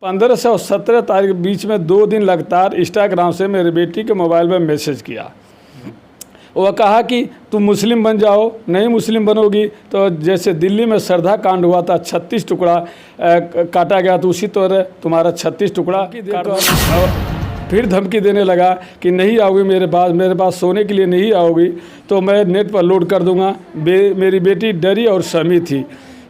15 और 17 तारीख के बीच में 2 दिन लगातार इंस्टाग्राम से मेरी बेटी के मोबाइल में मैसेज किया। वह कहा कि तुम मुस्लिम बन जाओ, नहीं मुस्लिम बनोगी तो जैसे दिल्ली में श्रद्धा कांड हुआ था 36 टुकड़ा काटा गया, तो उसी तरह तुम्हारा 36 टुकड़ा फिर धमकी देने लगा कि नहीं आओगी मेरे पास सोने के लिए नहीं आओगी तो मैं नेट पर लोड कर दूंगा। मेरी बेटी डरी और सहमी थी।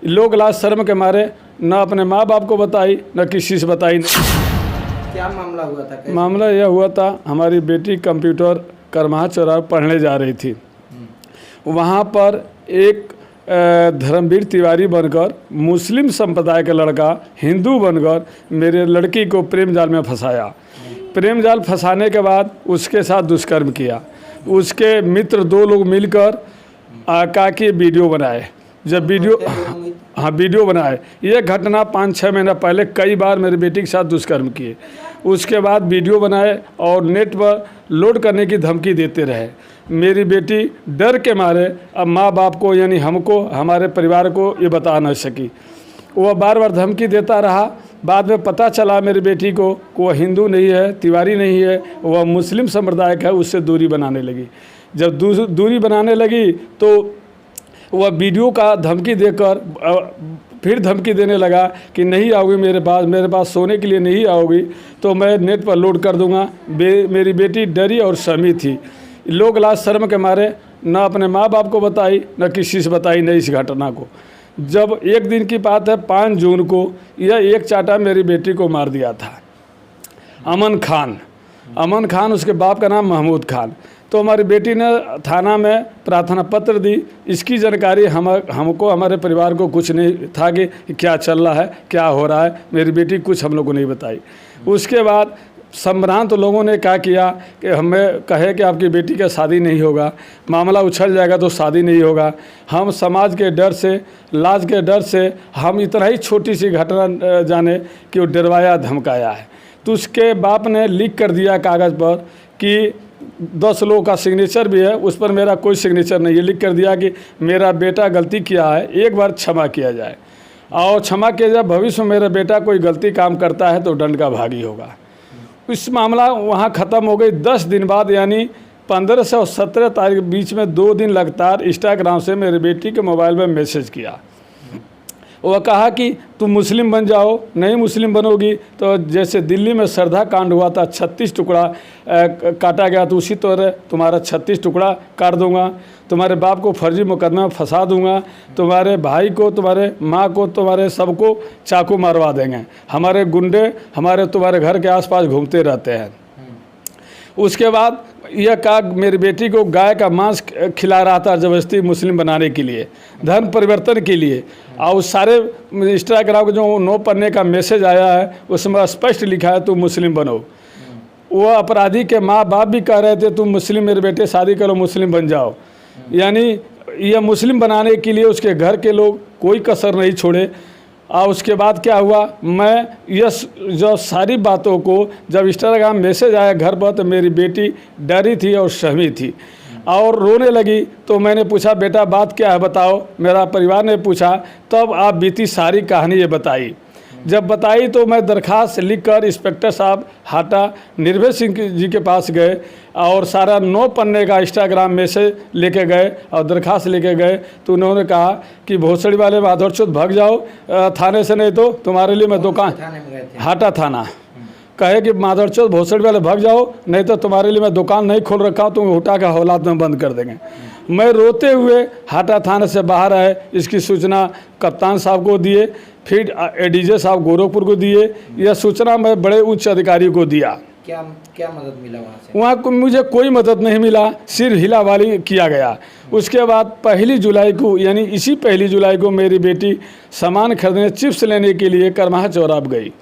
लोग लाज शर्म के मारे न अपने माँ बाप को बताई न किसी से बताई। क्या मामला हुआ था? मामला यह हुआ था, हमारी बेटी कंप्यूटर करमाहा चौराहा पढ़ने जा रही थी। वहाँ पर एक धर्मवीर तिवारी बनकर मुस्लिम संप्रदाय का लड़का हिंदू बनकर मेरे लड़की को प्रेम जाल में फंसाया। प्रेम जाल फंसाने के बाद उसके साथ दुष्कर्म किया। उसके मित्र 2 लोग मिलकर कहा कि वीडियो बनाए। जब वीडियो बनाए, ये घटना 5-6 महीना पहले कई बार मेरी बेटी के साथ दुष्कर्म किए। उसके बाद वीडियो बनाए और नेट पर लोड करने की धमकी देते रहे। मेरी बेटी डर के मारे अब माँ बाप को यानी हमको, हमारे परिवार को ये बता न सकी। वह बार बार धमकी देता रहा। बाद में पता चला मेरी बेटी को वह हिंदू नहीं है, तिवारी नहीं है, वह मुस्लिम संप्रदाय का है। उससे दूरी बनाने लगी। जब दूरी बनाने लगी तो वह वीडियो का धमकी देकर फिर धमकी देने लगा कि नहीं आओगी मेरे पास सोने के लिए नहीं आओगी तो मैं नेट पर लोड कर दूंगा। मेरी बेटी डरी और सहमी थी। लोग लाज शर्म के मारे न अपने माँ बाप को बताई न किसी से बताई नहीं इस घटना को। जब एक दिन की बात है, 5 जून को यह एक चाटा मेरी बेटी को मार दिया था। अमन खान, उसके बाप का नाम महमूद खान। तो हमारी बेटी ने थाना में प्रार्थना पत्र दी। इसकी जानकारी हमको, हमारे परिवार को कुछ नहीं था कि क्या चल रहा है, क्या हो रहा है। मेरी बेटी कुछ हम लोग को नहीं बताई। उसके बाद संभ्रांत लोगों ने क्या किया कि हमें कहे कि आपकी बेटी का शादी नहीं होगा, मामला उछल जाएगा तो शादी नहीं होगा। हम समाज के डर से, लाज के डर से हम इतना ही छोटी सी घटना जाने कि वो डरवाया धमकाया है। तो उसके बाप ने लिख कर दिया कागज़ पर कि 10 लोगों का सिग्नेचर भी है, उस पर मेरा कोई सिग्नेचर नहीं है। लिख कर दिया कि मेरा बेटा गलती किया है, एक बार क्षमा किया जाए और क्षमा किया जाए। भविष्य में मेरा बेटा कोई गलती काम करता है तो दंड का भागी होगा। इस मामला वहाँ ख़त्म हो गई। 10 दिन बाद यानी 15 और 17 तारीख के बीच में 2 दिन लगातार इंस्टाग्राम से मेरी बेटी के मोबाइल में मैसेज किया। वह कहा कि तुम मुस्लिम बन जाओ, नहीं मुस्लिम बनोगी तो जैसे दिल्ली में श्रद्धा कांड हुआ था 36 टुकड़ा काटा गया, तो उसी तरह तुम्हारा 36 टुकड़ा काट दूंगा। तुम्हारे बाप को फर्जी मुकदमा में फंसा दूंगा। तुम्हारे भाई को, तुम्हारे माँ को, तुम्हारे सबको चाकू मारवा देंगे। हमारे गुंडे तुम्हारे घर के आसपास घूमते रहते हैं। उसके बाद यह कहा मेरी बेटी को गाय का मांस खिला रहा था ज़बरदस्ती मुस्लिम बनाने के लिए, धर्म परिवर्तन के लिए। और सारे इंस्टाग्राम के जो 9 पन्ने का मैसेज आया है उसमें स्पष्ट लिखा है तुम मुस्लिम बनो। वो अपराधी के माँ बाप भी कह रहे थे तुम मुस्लिम, मेरे बेटे शादी करो, मुस्लिम बन जाओ। यानी यह मुस्लिम बनाने के लिए उसके घर के लोग कोई कसर नहीं छोड़े। और उसके बाद क्या हुआ, मैं यह जो सारी बातों को जब इंस्टाग्राम मैसेज आया घर पर तो मेरी बेटी डरी थी और सहमी थी और रोने लगी। तो मैंने पूछा बेटा बात क्या है बताओ। मेरा परिवार ने पूछा, तब आप बीती सारी कहानी ये बताई। जब बताई तो मैं दरखास्त लिखकर इंस्पेक्टर साहब हाटा निर्भय सिंह जी के पास गए और सारा 9 पन्ने का इंस्टाग्राम मैसेज लेके गए और दरखास्त लेके गए। तो उन्होंने कहा कि भोसड़ी वाले माधोरचोद भाग जाओ थाने से, नहीं तो तुम्हारे लिए मैं दुकान, हाटा थाना कहे कि माधोरचोद भोसड़ी वाले भाग जाओ, नहीं तो तुम्हारे लिए मैं दुकान नहीं खोल रखा हूँ, तुम उठा के हौलात में बंद कर देंगे। मैं रोते हुए हाटा थाने से बाहर आए। इसकी सूचना कप्तान साहब को दिए, फिर एडीजे साहब गोरखपुर को दिए। यह सूचना मैं बड़े उच्च अधिकारी को दिया। क्या मदद मिला वहाँ से? वहाँ को मुझे कोई मदद नहीं मिला, सिर्फ हिलावाली किया गया। उसके बाद 1 जुलाई को यानी इसी 1 जुलाई को मेरी बेटी सामान खरीदने, चिप्स लेने के लिए करमाहा चौराहा गई।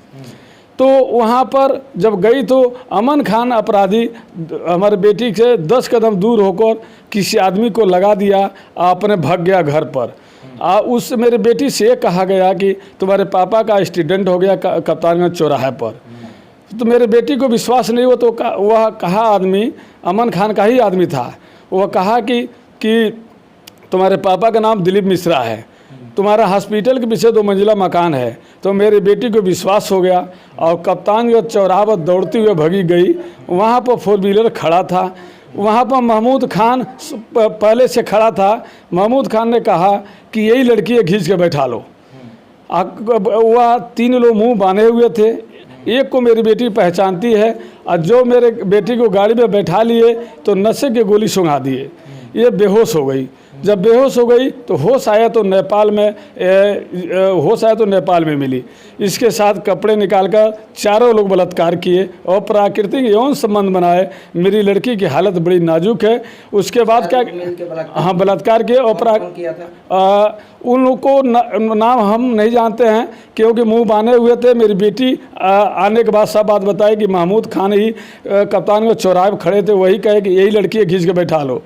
तो वहाँ पर जब गई तो अमन खान अपराधी हमारे बेटी से 10 कदम दूर होकर किसी आदमी को लगा दिया, अपने भाग गया घर पर। उस मेरे बेटी से कहा गया कि तुम्हारे पापा का एक्सीडेंट हो गया कप्तानगंज चौराहे पर। तो मेरे बेटी को विश्वास नहीं हुआ। तो वह कहा आदमी अमन खान का ही आदमी था। वह कहा कि तुम्हारे पापा का नाम दिलीप मिश्रा है, तुम्हारा हॉस्पिटल के पीछे 2 मंजिला मकान है, तो मेरी बेटी को विश्वास हो गया और कप्तानगंज चौराहा पर दौड़ती हुए भगी गई। वहाँ पर 4 व्हीलर खड़ा था। वहाँ पर महमूद खान पहले से खड़ा था। महमूद खान ने कहा कि यही लड़की है, खींच के बैठा लो। वह 3 लोग मुंह बांधे हुए थे। एक को मेरी बेटी पहचानती है और जो मेरे बेटी को गाड़ी में बैठा लिए तो नशे की गोली सुंघा दिए। ये बेहोश हो गई। जब बेहोश हो गई तो होश आया तो नेपाल में मिली। इसके साथ कपड़े निकालकर चारों लोग बलात्कार किए और प्राकृतिक यौन संबंध बनाए। मेरी लड़की की हालत बड़ी नाजुक है। उसके बाद क्या, हाँ, बलात्कार किए और उन लोग को नाम हम नहीं जानते हैं क्योंकि मुंह बांधे हुए थे। मेरी बेटी आने के बाद सब बात बताई कि महमूद खान ही कप्तानगंज चौराहे पर खड़े थे, वही कहे कि यही लड़की है, खींच के बैठा लो।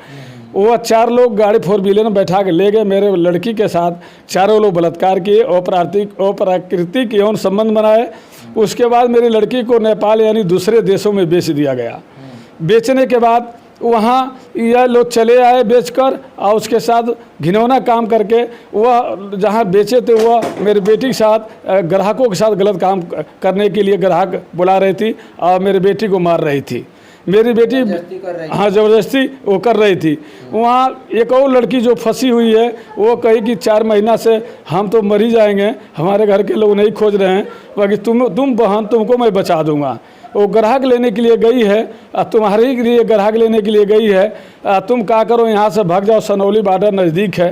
वो 4 लोग गाड़ी 4 व्हीलर में बैठा के ले गए। मेरे लड़की के साथ चारों लोग बलात्कार किए और प्राकृतिक यौन संबंध बनाए। उसके बाद मेरी लड़की को नेपाल यानी दूसरे देशों में बेच दिया गया। बेचने के बाद वहाँ यह लोग चले आए बेचकर और उसके साथ घिनौना काम करके वह जहाँ बेचे थे वह मेरी बेटी के साथ ग्राहकों के साथ गलत काम करने के लिए ग्राहक बुला रही थी और मेरी बेटी को मार रही थी। मेरी बेटी, हाँ, ज़बरदस्ती वो कर रही थी। वहाँ एक और लड़की जो फंसी हुई है वो कही कि 4 महीना से हम तो मर ही जाएंगे, हमारे घर के लोग नहीं खोज रहे हैं, बाकी तुम बहन, तुमको मैं बचा दूंगा। वो ग्राहक लेने के लिए गई है, तुम्हारे लिए ग्राहक लेने के लिए गई है। तुम क्या करो, यहाँ से भाग जाओ, सनौली बॉर्डर नज़दीक है,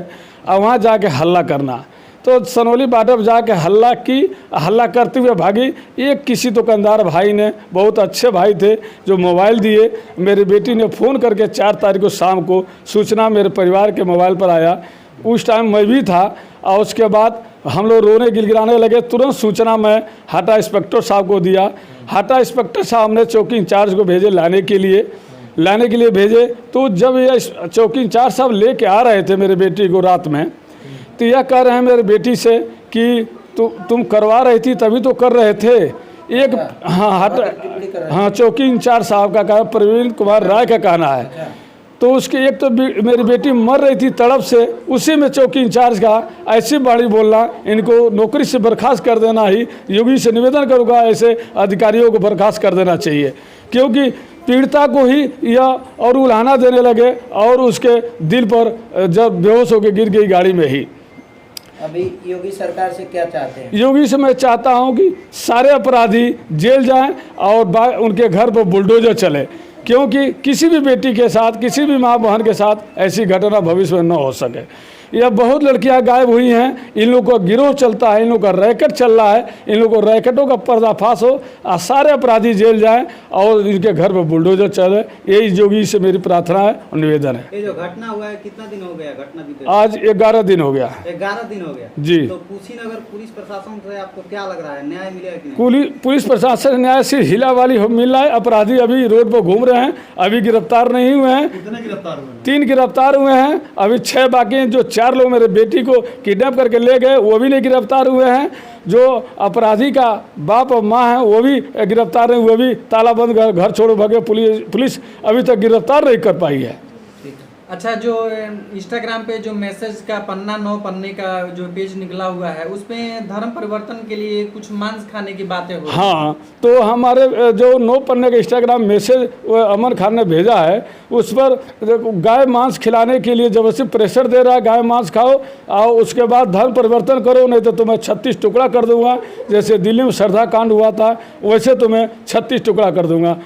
और वहाँ जाके हल्ला करना। तो सनौली बॉर्डर जाके हल्ला करते हुए भागी। एक किसी दुकानदार भाई ने, बहुत अच्छे भाई थे, जो मोबाइल दिए। मेरी बेटी ने फ़ोन करके 4 तारीख को शाम को सूचना मेरे परिवार के मोबाइल पर आया। उस टाइम मैं भी था और उसके बाद हम लोग रोने गिड़गिड़ाने लगे। तुरंत सूचना मैं हाटा इंस्पेक्टर साहब को दिया। हाटा इंस्पेक्टर साहब ने चौकी इंचार्ज को भेजे लाने के लिए भेजे। तो जब ये चौकी इंचार्ज साहब लेके आ रहे थे मेरी बेटी को रात में, तो यह कह रहे हैं मेरी बेटी से कि तुम करवा रही थी तभी तो कर रहे थे। एक, हाँ, चौकी इंचार्ज साहब का कहा, प्रवीण कुमार राय का कहना है। तो उसके एक तो मेरी बेटी मर रही थी तड़प से, उसी में चौकी इंचार्ज का ऐसी बाड़ी बोलना, इनको नौकरी से बर्खास्त कर देना ही। योगी से निवेदन करूँगा ऐसे अधिकारियों को बर्खास्त कर देना चाहिए, क्योंकि पीड़िता को ही यह और उल्हाना देने लगे और उसके दिल पर जब बेहोश होकर गिर गई गाड़ी में ही। अभी योगी सरकार से क्या चाहते हैं? योगी से मैं चाहता हूं कि सारे अपराधी जेल जाएं और उनके घर पर बुलडोजर चले, क्योंकि किसी भी बेटी के साथ, किसी भी माँ बहन के साथ ऐसी घटना भविष्य में न हो सके। यह बहुत लड़कियां गायब हुई हैं। इन लोगों का गिरोह चलता है, इन लोगों का रैकेट चल रहा है। इन लोगों को रैकेटों का पर्दाफाश हो और सारे अपराधी जेल जाएं और इनके घर पर बुलडोजर चले। यही योगी से मेरी प्रार्थना है और निवेदन है। ये जो घटना हुआ है, कितना दिन हो गया घटना बीते? आज 11 दिन हो गया। 11 दिन हो गया जी। तो कुशीनगर पुलिस प्रशासन से आपको क्या लग रहा है, न्याय मिलेगा कि नहीं? पुलिस प्रशासन न्याय से हिला वाली मिल रहा है। अपराधी अभी रोड पर घूम रहे हैं, अभी गिरफ्तार नहीं हुए हैं। कितने गिरफ्तार हुए? 3 गिरफ्तार हुए हैं, अभी 6 बाकी हैं। जो 4 लोग मेरे बेटी को किडनैप करके ले गए वो भी नहीं गिरफ्तार हुए हैं। जो अपराधी का बाप और माँ है वो भी गिरफ्तार नहीं, वो भी तालाबंद घर छोड़ो भागे। पुलिस अभी तक गिरफ्तार नहीं कर पाई है। अच्छा, जो इंस्टाग्राम पे जो मैसेज का पन्ना 9 पन्ने का जो पेज निकला हुआ है, उसमें धर्म परिवर्तन के लिए कुछ मांस खाने की बातें हो रही हैं। हाँ, तो हमारे जो 9 पन्ने का इंस्टाग्राम मैसेज अमन खान ने भेजा है, उस पर गाय मांस खिलाने के लिए जबरदस्ती प्रेशर दे रहा है, गाय मांस खाओ और उसके बाद धर्म परिवर्तन करो, नहीं तो तुम्हें 36 टुकड़ा कर दूंगा। जैसे दिल्ली में श्रद्धा कांड हुआ था वैसे तुम्हें 36 टुकड़ा कर दूंगा।